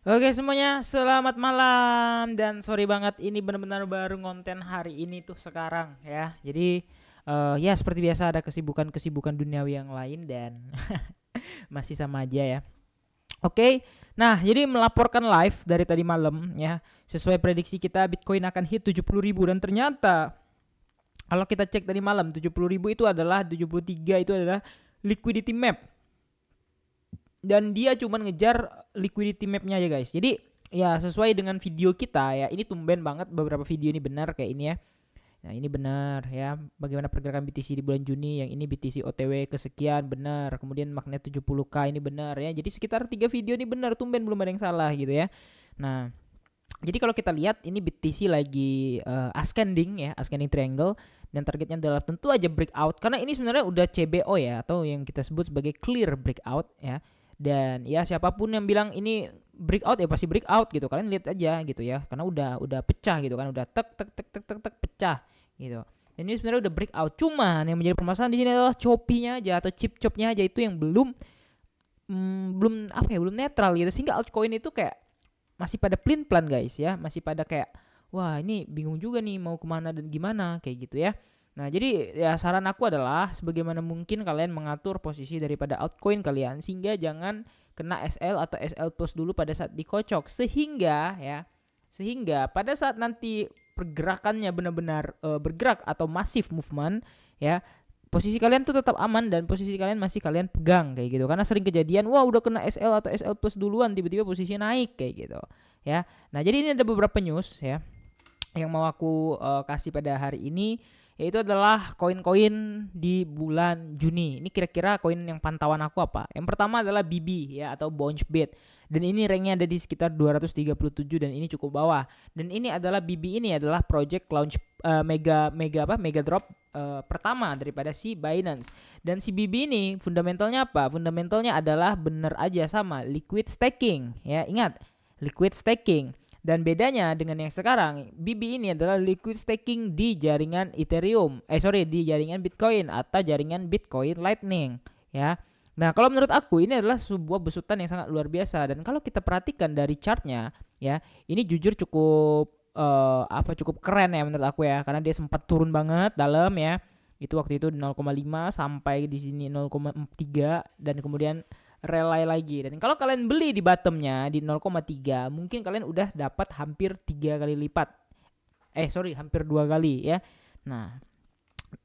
Oke semuanya, selamat malam dan sorry banget ini benar-benar baru konten hari ini tuh sekarang ya. Jadi ya seperti biasa ada kesibukan-kesibukan duniawi yang lain dan masih sama aja ya. Oke. Nah, jadi melaporkan live dari tadi malam ya. Sesuai prediksi kita Bitcoin akan hit 70.000 dan ternyata kalau kita cek tadi malam 70.000 itu adalah 73 itu adalah liquidity map dan dia cuma ngejar liquidity mapnya aja guys. Jadi ya sesuai dengan video kita ya, ini tumben banget beberapa video ini benar kayak ini ya. Nah ini benar ya, bagaimana pergerakan BTC di bulan Juni, yang ini BTC OTW kesekian benar, kemudian magnet 70k ini benar ya. Jadi sekitar 3 video ini benar, tumben belum ada yang salah gitu ya. Nah jadi kalau kita lihat ini BTC lagi ascending ya, ascending triangle, dan targetnya adalah tentu aja breakout karena ini sebenarnya udah CBO ya, atau yang kita sebut sebagai clear breakout ya. Dan ya siapapun yang bilang ini breakout ya pasti breakout gitu, kalian lihat aja gitu ya, karena udah pecah gitu kan, udah tek tek tek tek tek tek pecah gitu. Dan ini sebenarnya udah breakout, cuman yang menjadi permasalahan di sini adalah choppy-nya aja atau chip chopnya aja itu yang belum apa ya, belum netral gitu, sehingga altcoin itu kayak masih pada plin plan guys ya, masih pada kayak wah ini bingung juga nih mau kemana dan gimana kayak gitu ya. Nah jadi ya saran aku adalah sebagaimana mungkin kalian mengatur posisi daripada altcoin kalian sehingga jangan kena SL atau SL plus dulu pada saat dikocok, sehingga pada saat nanti pergerakannya benar-benar bergerak atau massive movement ya, posisi kalian tuh tetap aman dan posisi kalian masih kalian pegang kayak gitu, karena sering kejadian wah udah kena SL atau SL plus duluan tiba-tiba posisinya naik kayak gitu ya. Nah jadi ini ada beberapa news ya yang mau aku kasih pada hari ini, yaitu adalah koin-koin di bulan Juni. Ini kira-kira koin yang pantauan aku apa. Yang pertama adalah BB ya, atau Bit. Dan ini ranknya ada di sekitar 237 dan ini cukup bawah. Dan ini adalah BB, ini adalah project launch mega drop pertama daripada si Binance. Dan si BB ini fundamentalnya apa? Fundamentalnya adalah bener aja sama liquid staking ya. Ingat, liquid staking. Dan bedanya dengan yang sekarang, BB ini adalah liquid staking di jaringan Ethereum. Di jaringan Bitcoin atau jaringan Bitcoin Lightning, ya. Nah, kalau menurut aku ini adalah sebuah besutan yang sangat luar biasa, dan kalau kita perhatikan dari chartnya, ya, ini jujur cukup cukup keren ya menurut aku ya, karena dia sempat turun banget dalam ya. Itu waktu itu 0,5 sampai di sini 0,3 dan kemudian relay lagi. Dan kalau kalian beli di bottomnya di 0,3, mungkin kalian udah dapat hampir 3 kali lipat. Hampir 2 kali ya. Nah,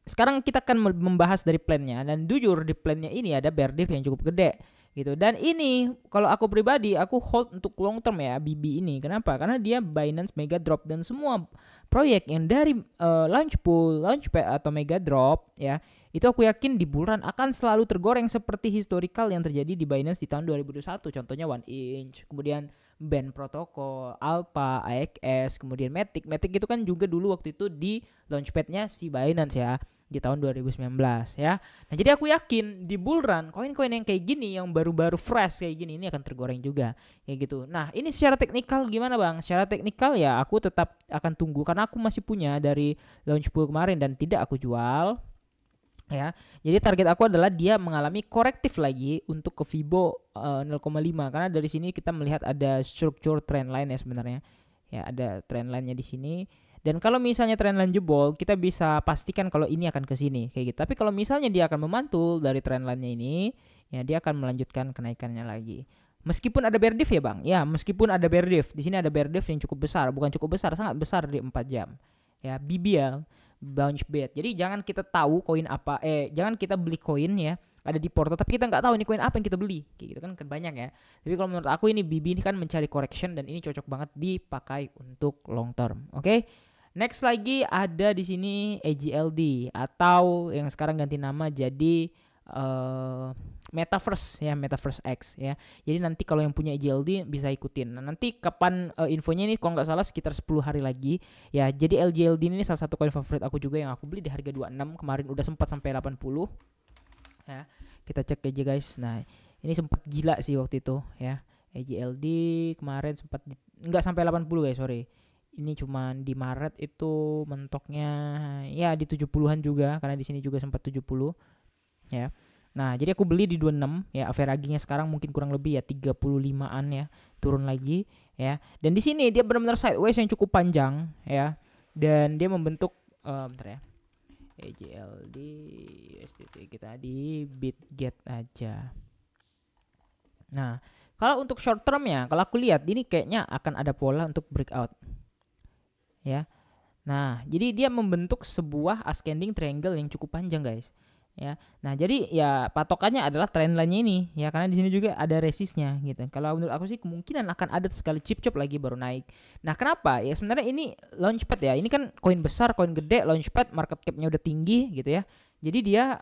sekarang kita akan membahas dari plannya, dan jujur di plannya ini ada bear div yang cukup gede gitu. Dan ini kalau aku pribadi aku hold untuk long term ya BB ini. Kenapa? Karena dia Binance Mega Drop, dan semua proyek yang dari launch pool, launchpad atau Mega Drop ya, itu aku yakin di bulan akan selalu tergoreng seperti historical yang terjadi di Binance di tahun 2021. Contohnya One Inch, kemudian Band Protocol, Alpha, AXS, kemudian Matic. Matic itu kan juga dulu waktu itu di launchpadnya si Binance ya di tahun 2019 ya. Nah, jadi aku yakin di bull run koin-koin yang kayak gini, yang baru-baru fresh kayak gini, ini akan tergoreng juga kayak gitu. Nah, ini secara teknikal gimana Bang? Secara teknikal ya aku tetap akan tunggu karena aku masih punya dari launch pool kemarin dan tidak aku jual ya. Jadi target aku adalah dia mengalami korektif lagi untuk ke Fibo 0,5, karena dari sini kita melihat ada struktur trend line ya sebenarnya. Ya, ada trend line-nya di sini. Dan kalau misalnya trendline jebol, kita bisa pastikan kalau ini akan ke sini kayak gitu. Tapi kalau misalnya dia akan memantul dari trendline-nya ini, ya dia akan melanjutkan kenaikannya lagi. Meskipun ada bear div ya Bang. Ya, meskipun ada bear div. Di sini ada bear div yang cukup besar, bukan cukup besar, sangat besar di 4 jam. Ya, BBL bounce bet. Jadi jangan kita tahu koin apa, jangan kita beli koin ya ada di porto tapi kita nggak tahu ini koin apa yang kita beli kayak gitu kan banyak ya. Tapi kalau menurut aku ini BB ini kan mencari correction, dan ini cocok banget dipakai untuk long term. Oke. Next lagi ada di sini AGLD atau yang sekarang ganti nama jadi Metaverse ya, Metaverse X ya. Jadi nanti kalau yang punya AGLD bisa ikutin. Nah, nanti kapan infonya ini kalau nggak salah sekitar 10 hari lagi ya. Jadi LGLD ini salah satu koin favorit aku juga yang aku beli di harga 26, kemarin udah sempat sampai 80 ya. Kita cek aja guys. Nah, ini sempat gila sih waktu itu ya. AGLD kemarin sempat nggak sampai 80 guys, sorry. Ini cuman di Maret itu mentoknya ya di 70-an juga, karena di sini juga sempat 70 ya. Nah, jadi aku beli di 26 ya, averagingnya sekarang mungkin kurang lebih ya 35-an ya. turun lagi ya. Dan di sini dia benar-benar sideways yang cukup panjang ya. Dan dia membentuk bentar ya. AJLD USDT kita di Bitget aja. Nah, kalau untuk short term ya, kalau aku lihat ini kayaknya akan ada pola untuk breakout. Ya. Nah, jadi dia membentuk sebuah ascending triangle yang cukup panjang, guys. Ya. Nah, jadi ya patokannya adalah trendline-nya ini ya, karena di sini juga ada resistnya gitu. Kalau menurut aku sih kemungkinan akan ada sekali chip chop lagi baru naik. Nah, kenapa? Ya sebenarnya ini launchpad ya. Ini kan koin besar, koin gede, launchpad, market cap-nya udah tinggi gitu ya. Jadi dia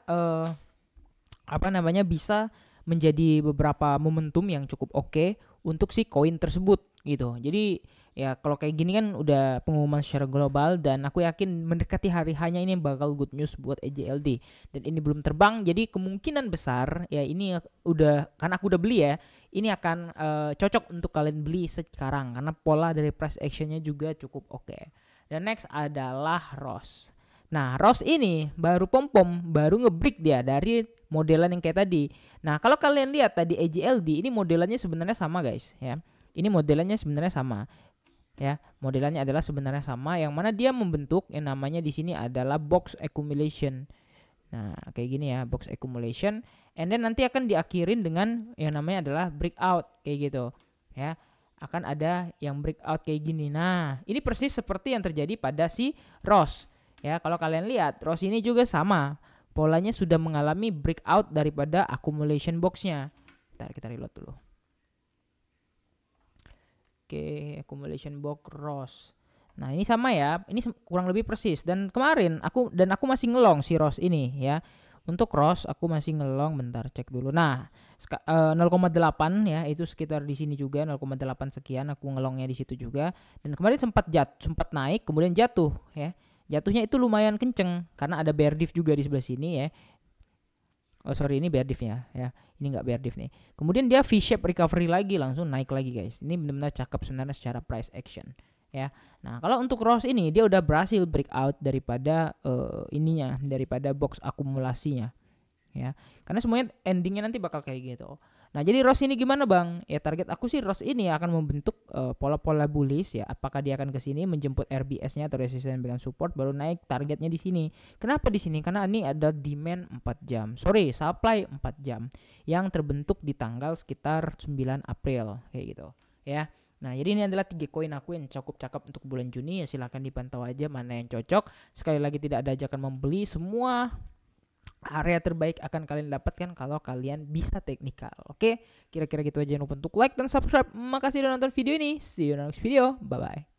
bisa menjadi beberapa momentum yang cukup oke untuk si koin tersebut gitu. Jadi ya kalau kayak gini kan udah pengumuman secara global, dan aku yakin mendekati hari hanya ini bakal good news buat AJLD. Dan ini belum terbang, jadi kemungkinan besar ya ini udah, karena aku udah beli ya, ini akan cocok untuk kalian beli sekarang karena pola dari price actionnya juga cukup oke. Dan next adalah ROS. Nah, ROS ini baru pom-pom, baru ngebreak dia dari modelan yang kayak tadi. Nah, kalau kalian lihat tadi AJLD ini modelannya sebenarnya sama, guys ya. Ini modelannya sebenarnya sama. Ya, modelannya adalah sebenarnya sama, yang mana dia membentuk yang namanya di sini adalah box accumulation. Nah, kayak gini ya, box accumulation, and then nanti akan diakhirin dengan yang namanya adalah breakout kayak gitu. Ya, akan ada yang breakout kayak gini. Nah, ini persis seperti yang terjadi pada si ROS. Ya, kalau kalian lihat ROS ini juga sama. Polanya sudah mengalami breakout daripada accumulation boxnya. Ntar kita reload dulu. Oke, accumulation box ROS. Nah, ini sama ya. Ini kurang lebih persis. Dan kemarin aku masih ngelong si ROS ini ya. Untuk ROS aku masih ngelong, bentar cek dulu. Nah, 0,8 ya, itu sekitar di sini juga 0,8 sekian aku ngelongnya di situ juga. Dan kemarin sempat naik kemudian jatuh ya. Jatuhnya itu lumayan kenceng karena ada bear div juga di sebelah sini ya. Oh sorry, ini bear div ya. Ini nggak bear div nih. Kemudian dia V-shape recovery lagi, langsung naik lagi, guys. Ini benar-benar cakep sebenarnya secara price action ya. Nah, kalau untuk ROS ini dia udah berhasil breakout daripada daripada box akumulasinya ya. Karena semuanya endingnya nanti bakal kayak gitu. Nah, jadi ROS ini gimana, Bang? Ya target aku sih ROS ini akan membentuk pola-pola bullish ya. Apakah dia akan ke sini menjemput RBS-nya atau resistance dengan support baru naik, targetnya di sini. Kenapa di sini? Karena ini ada demand 4 jam. Supply 4 jam yang terbentuk di tanggal sekitar 9 April kayak gitu ya. Nah, jadi ini adalah 3 koin aku yang cukup cakep untuk bulan Juni ya. Silahkan dipantau aja mana yang cocok. Sekali lagi tidak ada ajakan membeli, semua area terbaik akan kalian dapatkan kalau kalian bisa teknikal. Oke, kira-kira gitu aja. Jangan lupa untuk like dan subscribe. Makasih udah nonton video ini. See you in the next video. Bye bye.